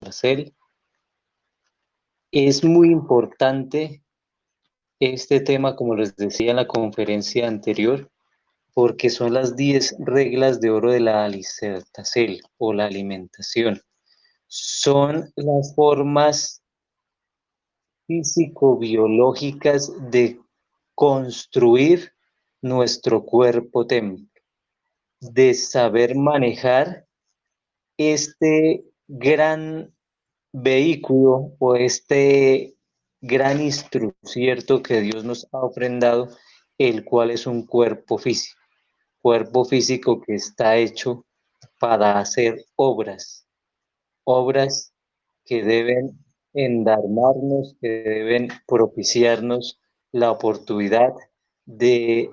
Yggdrasil. Es muy importante este tema, como les decía en la conferencia anterior, porque son las 10 reglas de oro de la Alicertacel o la alimentación. Son las formas físico-biológicas de construir nuestro cuerpo templo, de saber manejar este gran vehículo o este gran instrumento que Dios nos ha ofrendado, el cual es un cuerpo físico que está hecho para hacer obras que deben endarmarnos, que deben propiciarnos la oportunidad de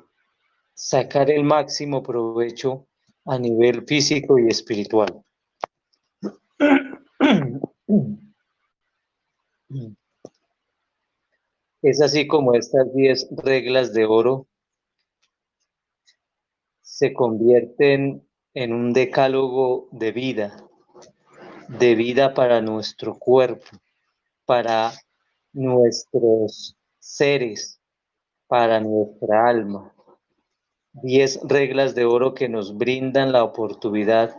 sacar el máximo provecho a nivel físico y espiritual. Es así como estas 10 reglas de oro se convierten en un decálogo de vida para nuestro cuerpo, para nuestros seres, para nuestra alma. 10 reglas de oro que nos brindan la oportunidad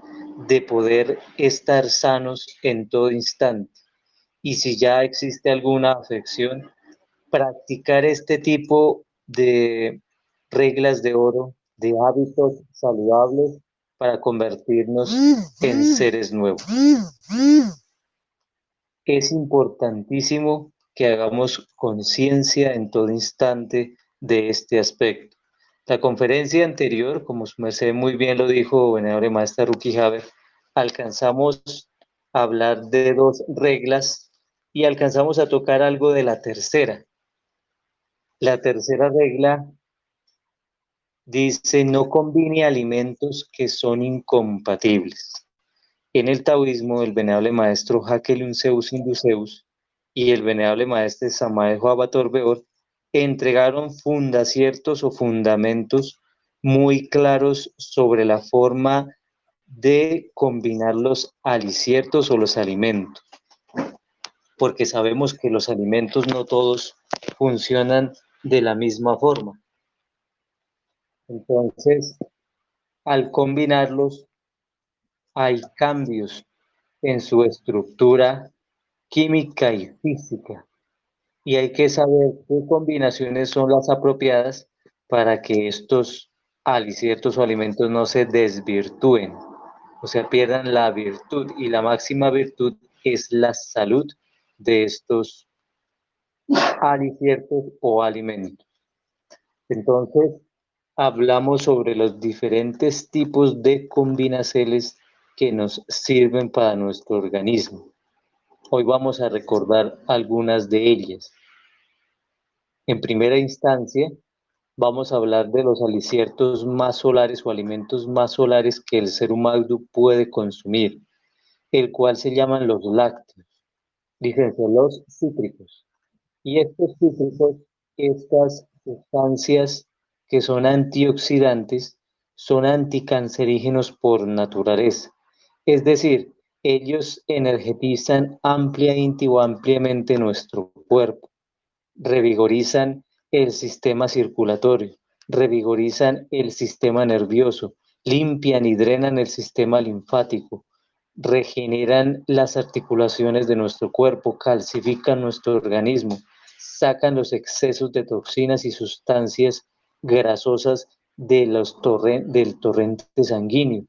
de poder estar sanos en todo instante. Y si ya existe alguna afección, practicar este tipo de reglas de oro, de hábitos saludables para convertirnos en seres nuevos. Es importantísimo que hagamos conciencia en todo instante de este aspecto. La conferencia anterior, como su merced muy bien lo dijo, venerable maestra Ruki Haber, alcanzamos a hablar de 2 reglas y alcanzamos a tocar algo de la tercera. La tercera regla dice: no combine alimentos que son incompatibles. En el taoísmo, el venerable maestro Hakelun Zeus Induceus y el venerable maestro Samael Joabator Beor entregaron fundaciertos o fundamentos muy claros sobre la forma de combinar los aliciertos o los alimentos, porque sabemos que los alimentos no todos funcionan de la misma forma. Entonces, al combinarlos, hay cambios en su estructura química y física, y hay que saber qué combinaciones son las apropiadas para que estos aliciertos o alimentos no se desvirtúen, o sea, pierdan la virtud, y la máxima virtud es la salud de estos aliciertos o alimentos. Entonces, hablamos sobre los diferentes tipos de combinaciones que nos sirven para nuestro organismo. Hoy vamos a recordar algunas de ellas. En primera instancia, vamos a hablar de los aliciertos más solares o alimentos más solares que el ser humano puede consumir, el cual se llaman los lácteos, dícense los cítricos. Y estos cítricos, estas sustancias que son antioxidantes, son anticancerígenos por naturaleza. Es decir, ellos energetizan ampliamente nuestro cuerpo, revigorizan el sistema circulatorio, revigorizan el sistema nervioso, limpian y drenan el sistema linfático, regeneran las articulaciones de nuestro cuerpo, calcifican nuestro organismo, sacan los excesos de toxinas y sustancias grasosas de del torrente sanguíneo,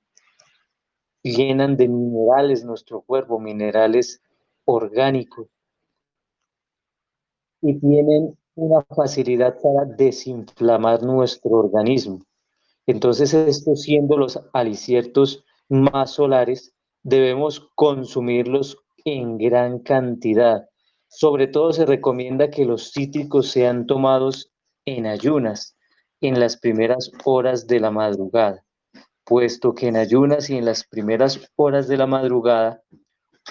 llenan de minerales nuestro cuerpo, minerales orgánicos, y tienen una facilidad para desinflamar nuestro organismo. Entonces, estos siendo los aliciertos más solares, debemos consumirlos en gran cantidad. Sobre todo se recomienda que los cítricos sean tomados en ayunas, en las primeras horas de la madrugada, puesto que en ayunas y en las primeras horas de la madrugada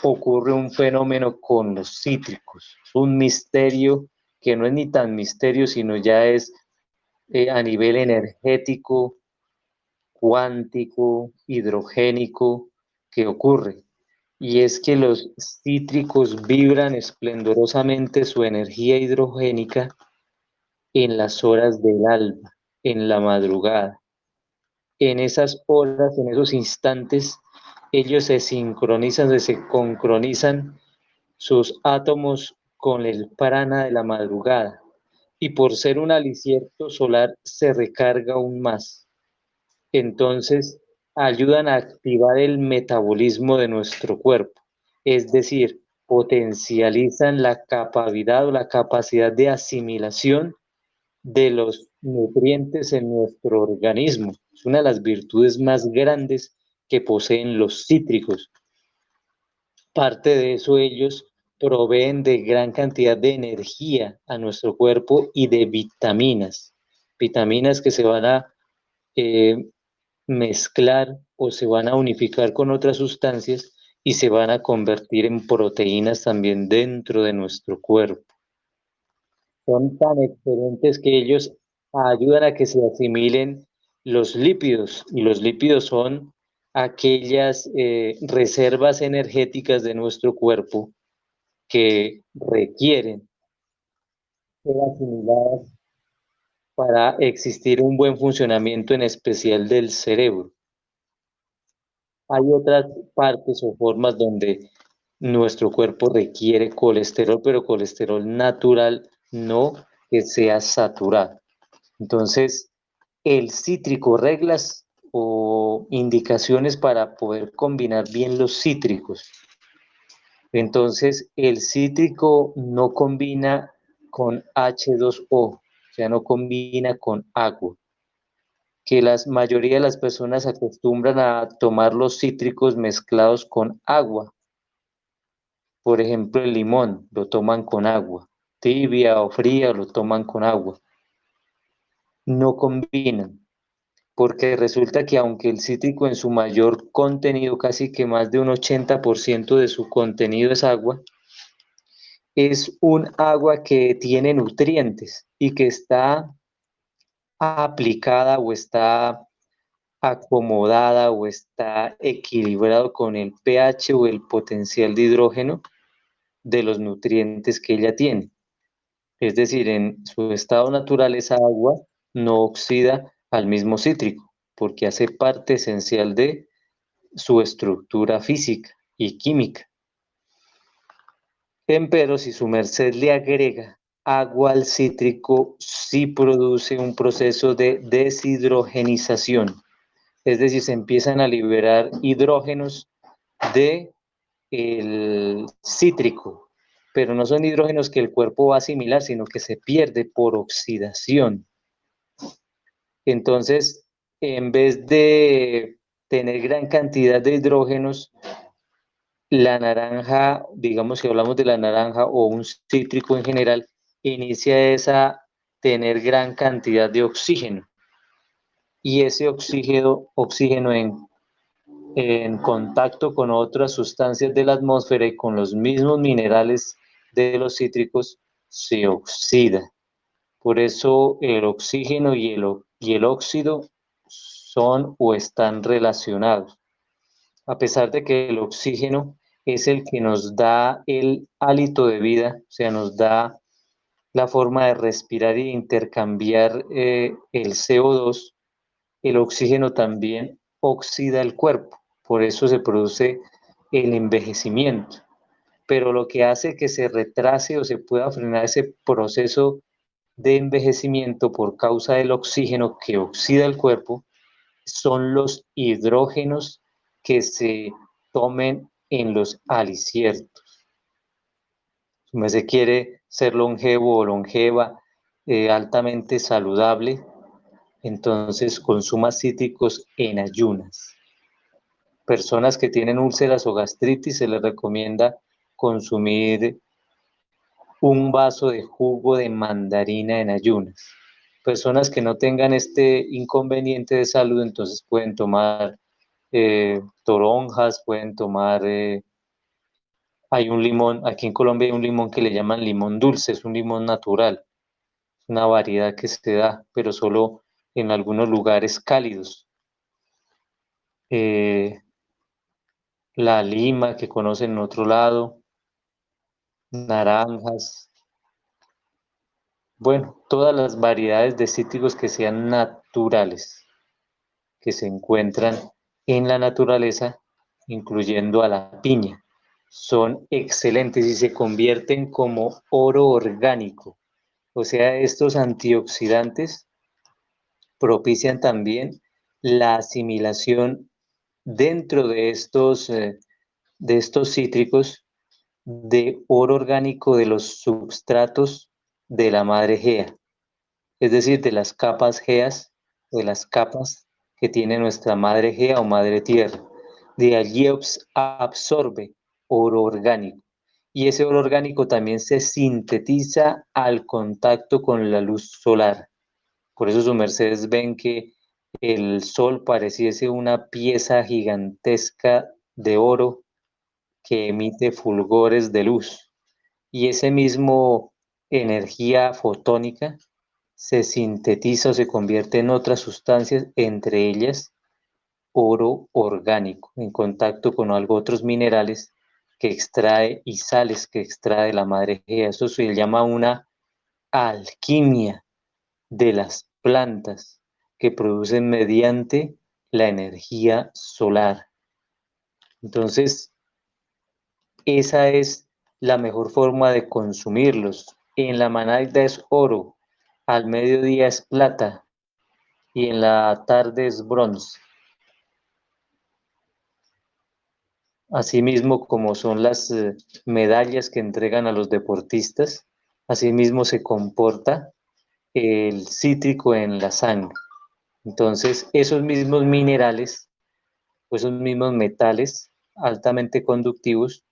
ocurre un fenómeno con los cítricos, un misterio que no es ni tan misterio, sino ya es a nivel energético, cuántico, hidrogénico, que ocurre. y es que los cítricos vibran esplendorosamente su energía hidrogénica en las horas del alba, en la madrugada. En esas horas, en esos instantes, ellos se sincronizan, se concronizan sus átomos con el prana de la madrugada, y por ser un alicierto solar se recarga aún más. Entonces, ayudan a activar el metabolismo de nuestro cuerpo, es decir, potencializan la capacidad o la capacidad de asimilación de los nutrientes en nuestro organismo. Es una de las virtudes más grandes que poseen los cítricos. Parte de eso ellos proveen de gran cantidad de energía a nuestro cuerpo y de vitaminas que se van a eh, mezclar o se van a unificar con otras sustancias y se van a convertir en proteínas también dentro de nuestro cuerpo. Son tan excelentes que ellos ayudan a que se asimilen los lípidos, y los lípidos son aquellas reservas energéticas de nuestro cuerpo que requieren ser asimiladas para existir un buen funcionamiento, en especial del cerebro. Hay otras partes o formas donde nuestro cuerpo requiere colesterol, pero colesterol natural, no que sea saturado. Entonces, el cítrico, reglas o indicaciones para poder combinar bien los cítricos. Entonces, el cítrico no combina con H2O, o sea, no combina con agua, que la mayoría de las personas acostumbran a tomar los cítricos mezclados con agua. Por ejemplo, el limón lo toman con agua, tibia o fría lo toman con agua. No combinan, porque resulta que aunque el cítrico en su mayor contenido, casi que más de un 80% de su contenido es agua, es un agua que tiene nutrientes y que está aplicada o está acomodada o está equilibrado con el pH o el potencial de hidrógeno de los nutrientes que ella tiene. Es decir, en su estado natural esa agua no oxida al mismo cítrico, porque hace parte esencial de su estructura física y química. Empero, si su merced le agrega agua al cítrico, sí produce un proceso de deshidrogenización, es decir, se empiezan a liberar hidrógenos de el cítrico, pero no son hidrógenos que el cuerpo va a asimilar, sino que se pierde por oxidación. Entonces, en vez de tener gran cantidad de hidrógenos, la naranja, digamos que hablamos de la naranja o un cítrico en general, inicia a tener gran cantidad de oxígeno. Y ese oxígeno en contacto con otras sustancias de la atmósfera y con los mismos minerales de los cítricos se oxida. Por eso el oxígeno y el óxido son o están relacionados. A pesar de que el oxígeno es el que nos da el hálito de vida, o sea, nos da la forma de respirar e intercambiar el CO2, el oxígeno también oxida el cuerpo, por eso se produce el envejecimiento. Pero lo que hace que se retrase o se pueda frenar ese proceso de envejecimiento por causa del oxígeno que oxida el cuerpo son los hidrógenos que se tomen en los aliciertos. Si usted quiere ser longevo o longeva, altamente saludable, entonces consuma cítricos en ayunas. Personas que tienen úlceras o gastritis se les recomienda consumir un vaso de jugo de mandarina en ayunas. Personas que no tengan este inconveniente de salud, entonces pueden tomar toronjas, pueden tomar, hay un limón, aquí en Colombia hay un limón que le llaman limón dulce, es un limón natural, es una variedad que se da, pero solo en algunos lugares cálidos. Eh, la lima que conocen en otro lado, naranjas, bueno, todas las variedades de cítricos que sean naturales, que se encuentran en la naturaleza, incluyendo a la piña. Son excelentes y se convierten como oro orgánico. O sea, estos antioxidantes propician también la asimilación dentro de estos cítricos de oro orgánico de los substratos de la madre gea, es decir, de las capas geas, de las capas que tiene nuestra madre gea o madre tierra. De allí absorbe oro orgánico. Y ese oro orgánico también se sintetiza al contacto con la luz solar. Por eso sus mercedes ven que el sol pareciese una pieza gigantesca de oro que emite fulgores de luz. Y ese mismo energía fotónica se sintetiza o se convierte en otras sustancias, entre ellas oro orgánico, en contacto con otros minerales que extrae y sales que extrae la madre gea. Eso se llama una alquimia de las plantas que producen mediante la energía solar. Entonces, esa es la mejor forma de consumirlos. En la mañana es oro, al mediodía es plata y en la tarde es bronce. Asimismo, como son las medallas que entregan a los deportistas, asimismo se comporta el cítrico en la sangre. Entonces, esos mismos minerales, esos mismos metales altamente conductivos,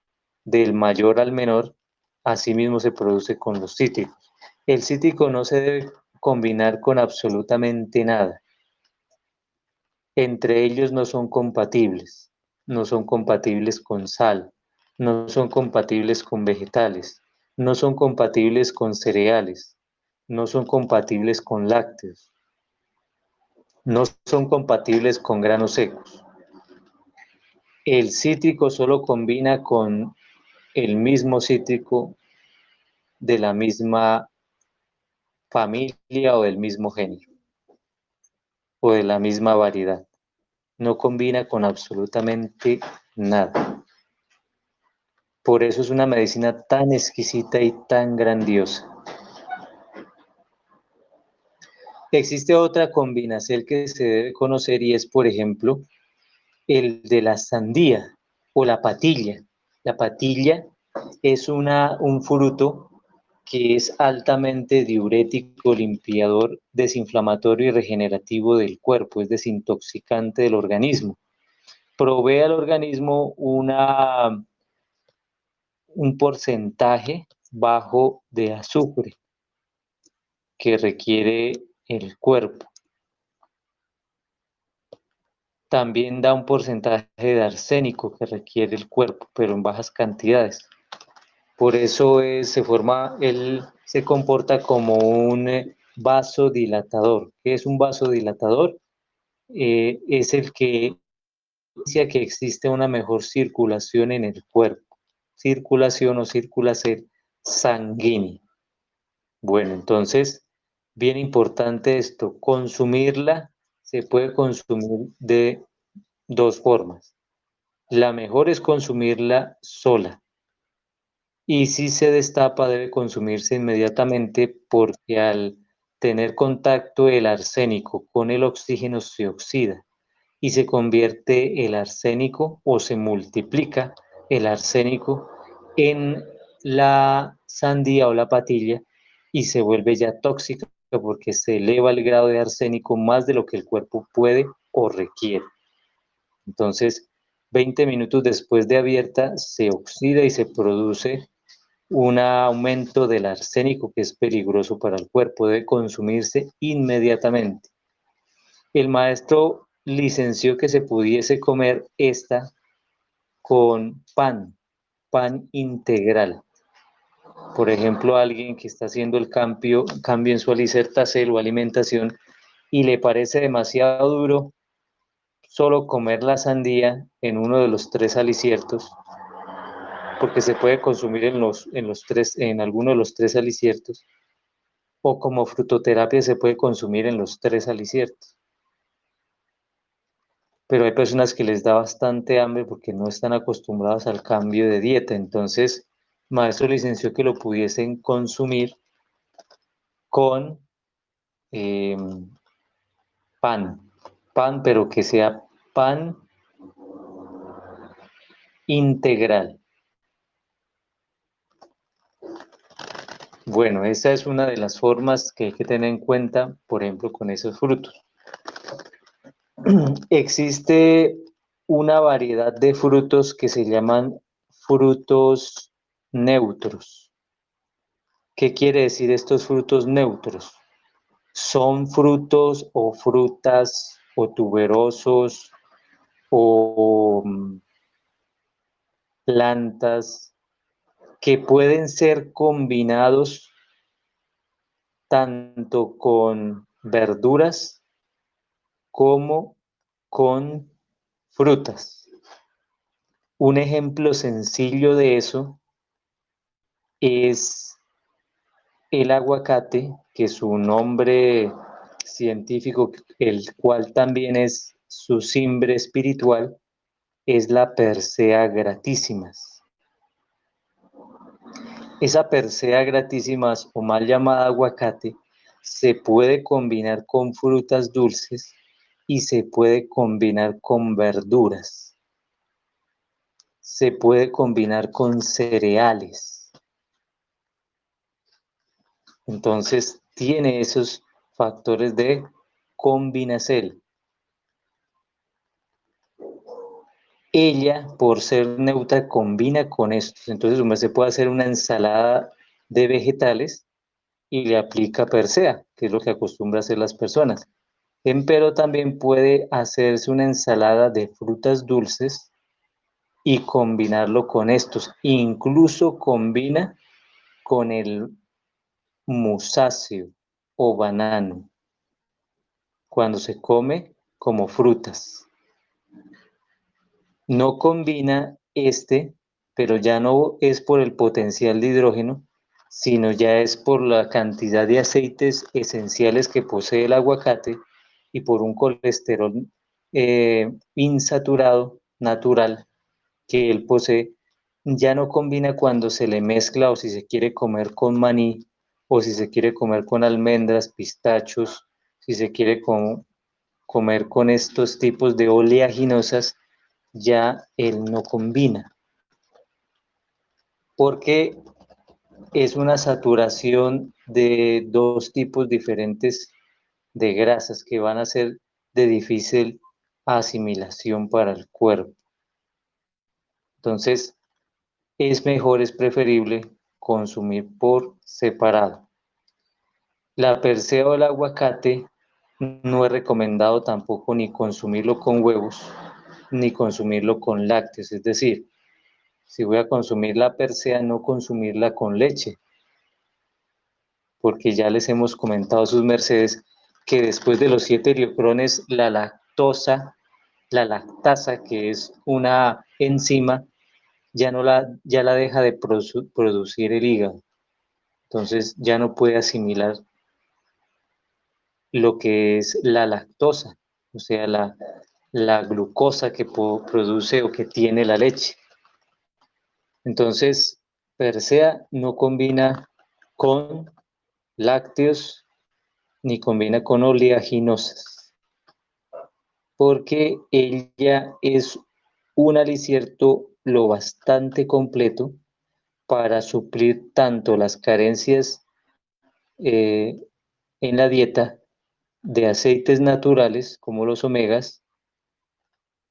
del mayor al menor, asimismo se produce con los cítricos. El cítrico no se debe combinar con absolutamente nada. Entre ellos no son compatibles. No son compatibles con sal, no son compatibles con vegetales, no son compatibles con cereales, no son compatibles con lácteos, no son compatibles con granos secos. El cítrico solo combina con el mismo cítrico de la misma familia o del mismo género o de la misma variedad. No combina con absolutamente nada. Por eso es una medicina tan exquisita y tan grandiosa. Existe otra combinación que se debe conocer y es, por ejemplo, el de la sandía o la patilla. La patilla es un fruto que es altamente diurético, limpiador, desinflamatorio y regenerativo del cuerpo, es desintoxicante del organismo. Provee al organismo un porcentaje bajo de azufre que requiere el cuerpo. También da un porcentaje de arsénico que requiere el cuerpo, pero en bajas cantidades. Por eso él se comporta como un vasodilatador. ¿Qué es un vasodilatador? Es el que dice que existe una mejor circulación en el cuerpo. Circulación o circulación sanguínea. Bueno, entonces, bien importante esto, consumirla se puede consumir de dos formas. La mejor es consumirla sola y si se destapa debe consumirse inmediatamente porque al tener contacto el arsénico con el oxígeno se oxida y se convierte el arsénico o se multiplica el arsénico en la sandía o la patilla y se vuelve ya tóxica porque se eleva el grado de arsénico más de lo que el cuerpo puede o requiere. Entonces, 20 minutos después de abierta se oxida y se produce un aumento del arsénico que es peligroso para el cuerpo, debe consumirse inmediatamente. El maestro licenció que se pudiese comer esta con pan integral. Por ejemplo, alguien que está haciendo el cambio en su alicertacel o alimentación y le parece demasiado duro, solo comer la sandía en uno de los tres aliciertos, porque se puede consumir en alguno de los tres aliciertos, o como frutoterapia se puede consumir en los tres aliciertos. Pero hay personas que les da bastante hambre porque no están acostumbradas al cambio de dieta. Entonces, maestro licenció que lo pudiesen consumir con eh, pan, pero que sea pan integral. Bueno, esa es una de las formas que hay que tener en cuenta, por ejemplo, con esos frutos. Existe una variedad de frutos que se llaman frutos neutros. ¿Qué quiere decir estos frutos neutros? Son frutos o frutas o tuberosos o plantas que pueden ser combinados tanto con verduras como con frutas. Un ejemplo sencillo de eso es el aguacate, que su nombre científico, el cual también es su cimbre espiritual, es la Persea gratísimas. Esa Persea gratísimas, o mal llamada aguacate, se puede combinar con frutas dulces y se puede combinar con verduras. Se puede combinar con cereales. Entonces, tiene esos factores de combinacel. Ella, por ser neutra, combina con estos. Entonces, se puede hacer una ensalada de vegetales y le aplica Persea, que es lo que acostumbran a hacer las personas. Pero también puede hacerse una ensalada de frutas dulces y combinarlo con estos. Incluso combina con el musáceo o banano cuando se come como frutas. No combina pero ya no es por el potencial de hidrógeno, sino ya es por la cantidad de aceites esenciales que posee el aguacate y por un colesterol insaturado natural que él posee. Ya no combina cuando se le mezcla o si se quiere comer con maní o si se quiere comer con almendras, pistachos, si se quiere comer con estos tipos de oleaginosas, ya él no combina, porque es una saturación de dos tipos diferentes de grasas que van a ser de difícil asimilación para el cuerpo. Entonces, es preferible consumir por separado. La persea o el aguacate no es recomendado tampoco ni consumirlo con huevos, ni consumirlo con lácteos, es decir, si voy a consumir la persea, no consumirla con leche, porque ya les hemos comentado a sus mercedes que después de los 7 iliocrones, la lactasa, que es una enzima, ya la deja de producir el hígado. Entonces ya no puede asimilar lo que es la lactosa, o sea, la glucosa que produce o que tiene la leche. Entonces, Persea no combina con lácteos ni combina con oleaginosas, porque ella es un alicierto lo bastante completo para suplir tanto las carencias eh, en la dieta de aceites naturales como los omegas,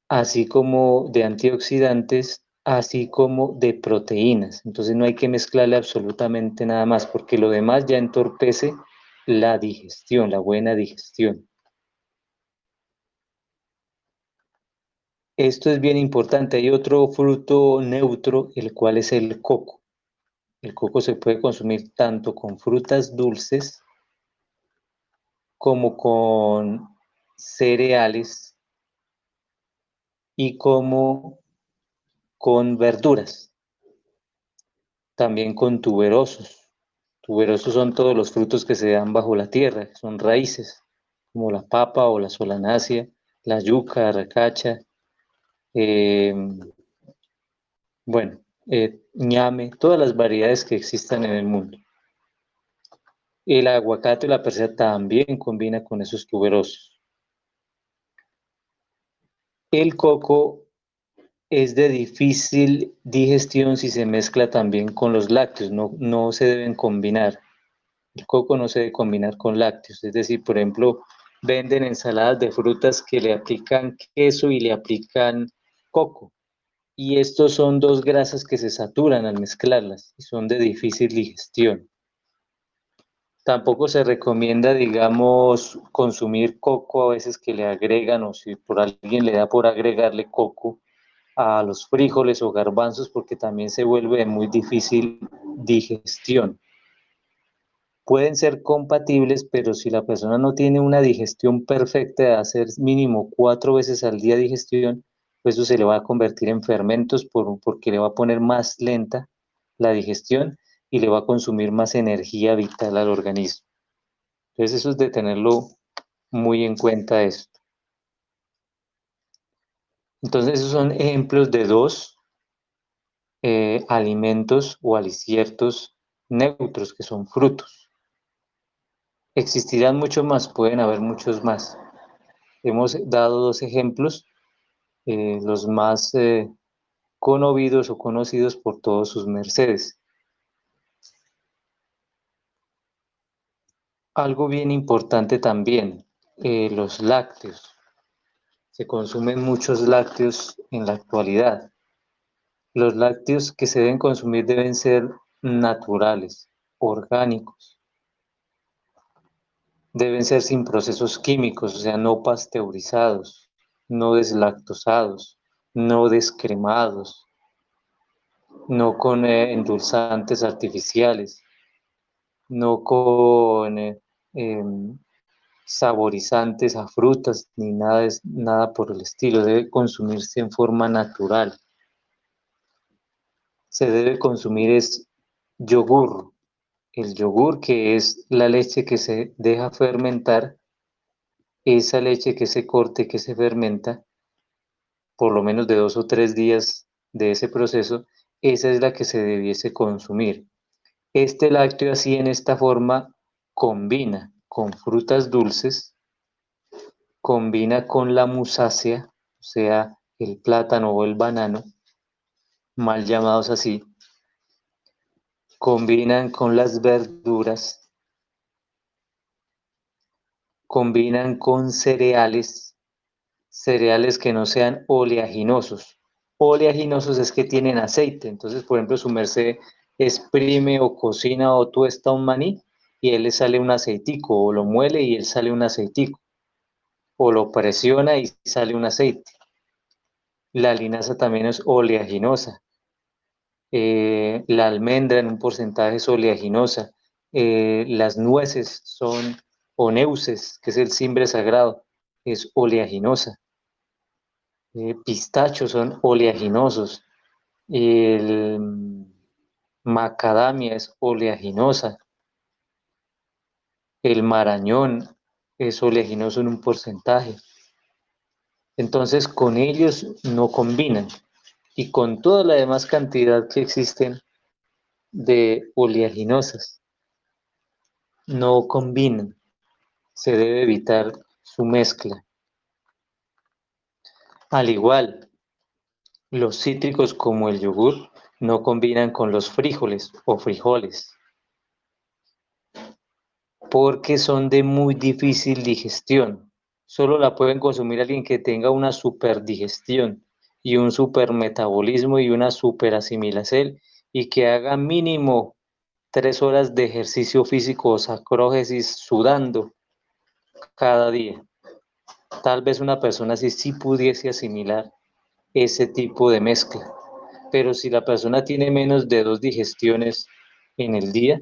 así como de antioxidantes, así como de proteínas. Entonces no hay que mezclarle absolutamente nada más, porque lo demás ya entorpece la digestión, la buena digestión. Esto es bien importante. Hay otro fruto neutro, el cual es el coco. El coco se puede consumir tanto con frutas dulces como con cereales y como con verduras, también con tuberosos. Tuberosos son todos los frutos que se dan bajo la tierra, son raíces, como la papa o la solanácea, la yuca, racacha, eh, bueno, ñame, todas las variedades que existan en el mundo. El aguacate o la persa también combina con esos tuberosos. El coco es de difícil digestión si se mezcla también con los lácteos, no se deben combinar. El coco no se debe combinar con lácteos, es decir, por ejemplo, venden ensaladas de frutas que le aplican queso y le aplican coco. Y estos son dos grasas que se saturan al mezclarlas y son de difícil digestión. Tampoco se recomienda, digamos, consumir coco a veces que le agregan o si por alguien le da por agregarle coco a los frijoles o garbanzos porque también se vuelve de muy difícil digestión. Pueden ser compatibles, pero si la persona no tiene una digestión perfecta de hacer mínimo 4 veces al día digestión, pues eso se le va a convertir en fermentos porque le va a poner más lenta la digestión y le va a consumir más energía vital al organismo. Entonces eso es de tenerlo muy en cuenta esto. Entonces esos son ejemplos de dos alimentos o aliciertos neutros que son frutos. Existirán muchos más, pueden haber muchos más. Hemos dado dos ejemplos, los más conocidos o conocidos por todos sus mercedes. Algo bien importante también, los lácteos. Se consumen muchos lácteos en la actualidad. Los lácteos que se deben consumir deben ser naturales, orgánicos. Deben ser sin procesos químicos, o sea, no pasteurizados, no deslactosados, no descremados, no con endulzantes artificiales, no con saborizantes a frutas ni nada, nada por el estilo. Debe consumirse en forma natural. Se debe consumir es yogur. El yogur, que es la leche que se deja fermentar, esa leche que se corte, que se fermenta, por lo menos de 2 o 3 días de ese proceso, esa es la que se debiese consumir. Este lácteo así en esta forma combina con frutas dulces, combina con la musácea, o sea, el plátano o el banano, mal llamados así, combinan con las verduras, combinan con cereales, cereales que no sean oleaginosos. Oleaginosos es que tienen aceite, entonces, por ejemplo, su merced exprime o cocina o tuesta un maní y él le sale un aceitico, o lo muele y él sale un aceitico, o lo presiona y sale un aceite. La linaza también es oleaginosa. La almendra en un porcentaje es oleaginosa. Las nueces son oneuses, que es el cimbre sagrado, es oleaginosa. Pistachos son oleaginosos. El macadamia es oleaginosa. El marañón es oleaginoso en un porcentaje. Entonces, con ellos no combinan. Y con toda la demás cantidad que existen de oleaginosas, no combinan. Se debe evitar su mezcla. Al igual, los cítricos como el yogur no combinan con los frijoles o frijoles porque son de muy difícil digestión. Solo la pueden consumir alguien que tenga una superdigestión y un supermetabolismo y una superasimilación y que haga mínimo 3 horas de ejercicio físico o sacrógesis sudando cada día. Tal vez una persona así sí pudiese asimilar ese tipo de mezcla, pero si la persona tiene menos de 2 digestiones en el día,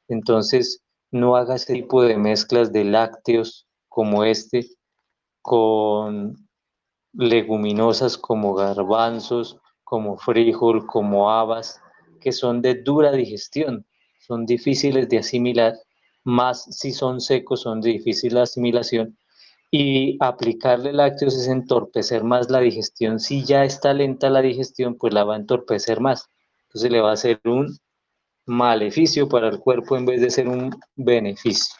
entonces no haga ese tipo de mezclas de lácteos como este con leguminosas como garbanzos, como frijol, como habas, que son de dura digestión, son difíciles de asimilar, más si son secos son de difícil asimilación, y aplicarle lácteos es entorpecer más la digestión. Si ya está lenta la digestión, pues la va a entorpecer más. Entonces le va a ser un maleficio para el cuerpo en vez de ser un beneficio.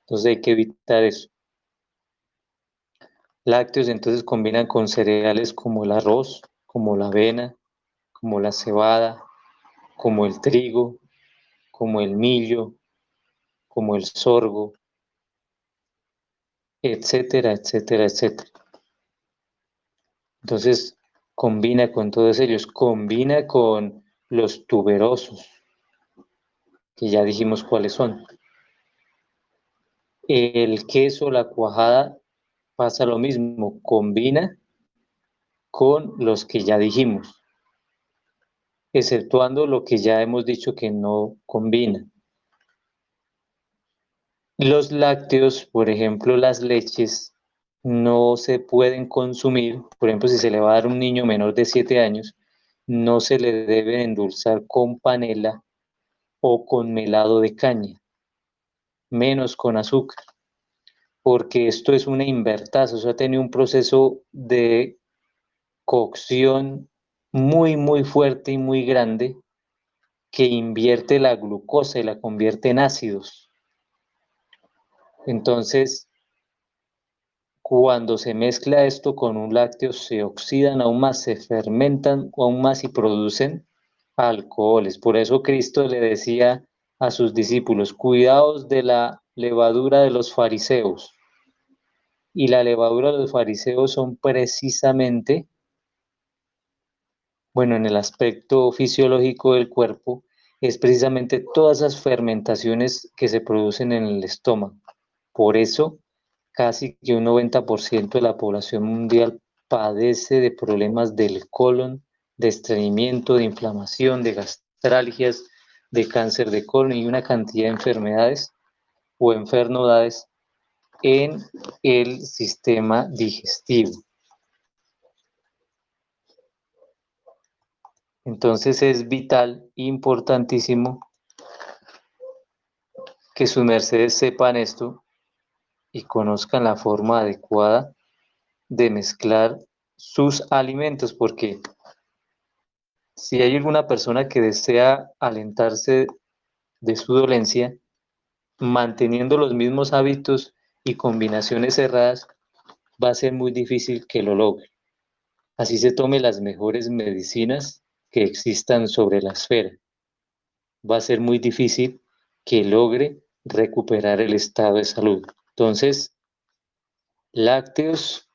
Entonces hay que evitar eso. Lácteos entonces combinan con cereales como el arroz, como la avena, como la cebada, como el trigo, como el millo, como el sorgo, etcétera, etcétera, etcétera. Entonces combina con todos ellos, combina con los tuberosos, que ya dijimos cuáles son. El queso, la cuajada, pasa lo mismo, combina con los que ya dijimos, exceptuando lo que ya hemos dicho que no combina. Los lácteos, por ejemplo, las leches, no se pueden consumir. Por ejemplo, si se le va a dar a un niño menor de 7 años, no se le debe endulzar con panela o con melado de caña, menos con azúcar, porque esto es una invertazo, o sea, tiene un proceso de cocción muy, muy fuerte y muy grande que invierte la glucosa y la convierte en ácidos. Entonces, cuando se mezcla esto con un lácteo, se oxidan aún más, se fermentan aún más y producen alcoholes. Por eso Cristo le decía a sus discípulos, cuidaos de la levadura de los fariseos. Y la levadura de los fariseos son precisamente, bueno, en el aspecto fisiológico del cuerpo, es precisamente todas esas fermentaciones que se producen en el estómago. Por eso, casi que un 90% de la población mundial padece de problemas del colon, de estreñimiento, de inflamación, de gastralgias, de cáncer de colon y una cantidad de enfermedades o enfermedades en el sistema digestivo. Entonces es vital, importantísimo que sus mercedes sepan esto y conozcan la forma adecuada de mezclar sus alimentos, porque si hay alguna persona que desea alentarse de su dolencia, manteniendo los mismos hábitos y combinaciones cerradas, va a ser muy difícil que lo logre. Así se tome las mejores medicinas que existan sobre la esfera. Va a ser muy difícil que logre recuperar el estado de salud. Entonces, lácteos,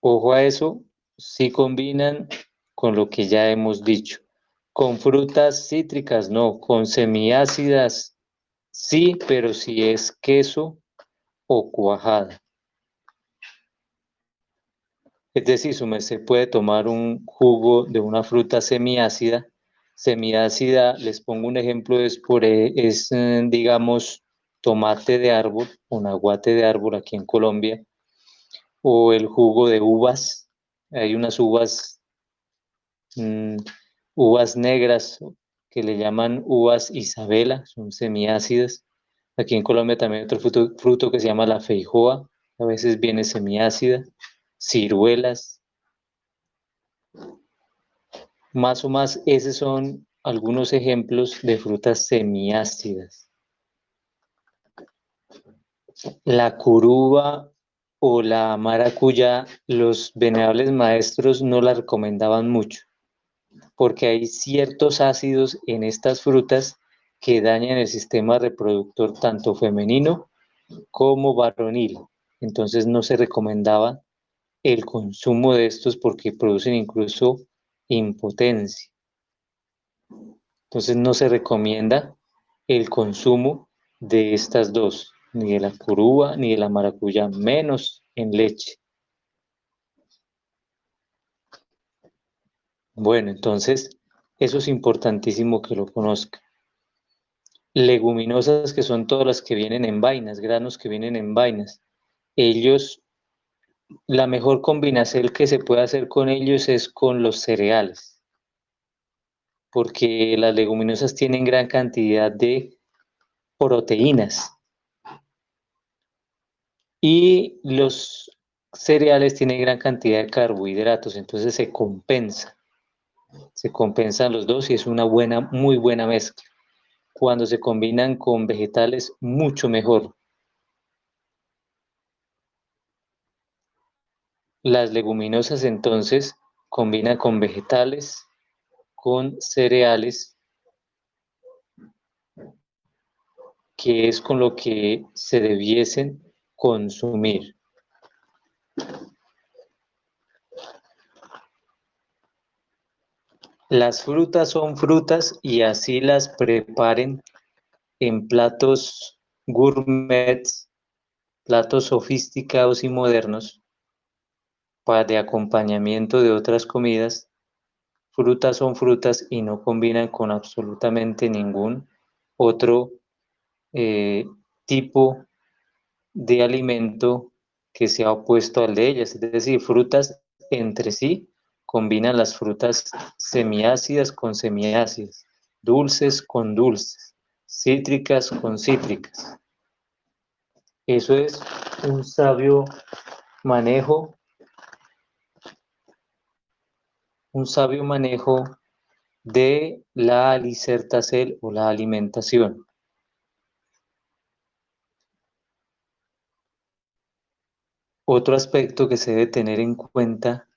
ojo a eso, sí combinan con lo que ya hemos dicho. Con frutas cítricas, no. Con semiácidas, sí, pero si es queso o cuajada. Es decir, su merced puede tomar un jugo de una fruta semiácida. Semiácida, les pongo un ejemplo, digamos, tomate de árbol, un aguate de árbol aquí en Colombia, o el jugo de uvas. Hay unas mm, uvas negras que le llaman uvas Isabela, son semiácidas. Aquí en Colombia también hay otro fruto que se llama la feijoa, a veces viene semiácida, ciruelas. Más o más, esos son algunos ejemplos de frutas semiácidas. La curuba o la maracuyá, los venerables maestros no la recomendaban mucho, porque hay ciertos ácidos en estas frutas que dañan el sistema reproductor tanto femenino como varonil. Entonces no se recomendaba el consumo de estos porque producen incluso impotencia. Entonces no se recomienda el consumo de estas dos, ni de la curuba ni de la maracuyá, menos en leche. Bueno, entonces eso es importantísimo que lo conozca. Leguminosas, que son todas las que vienen en vainas, granos que vienen en vainas. Ellos La mejor combinación que se puede hacer con ellos es con los cereales, porque las leguminosas tienen gran cantidad de proteínas y los cereales tienen gran cantidad de carbohidratos, entonces se compensan los dos y es una buena, muy buena mezcla. Cuando se combinan con vegetales, mucho mejor. Las leguminosas entonces combinan con vegetales, con cereales, que es con lo que se debiesen consumir. Las frutas son frutas y así las preparen en platos gourmets, platos sofisticados y modernos, para de acompañamiento de otras comidas. Frutas son frutas y no combinan con absolutamente ningún otro eh, tipo de alimento que sea opuesto al de ellas. Es decir, frutas entre sí combinan las frutas semiácidas con semiácidas, dulces con dulces, cítricas con cítricas. Eso es un sabio manejo, un sabio manejo de la alicertacel o la alimentación. Otro aspecto que se debe tener en cuenta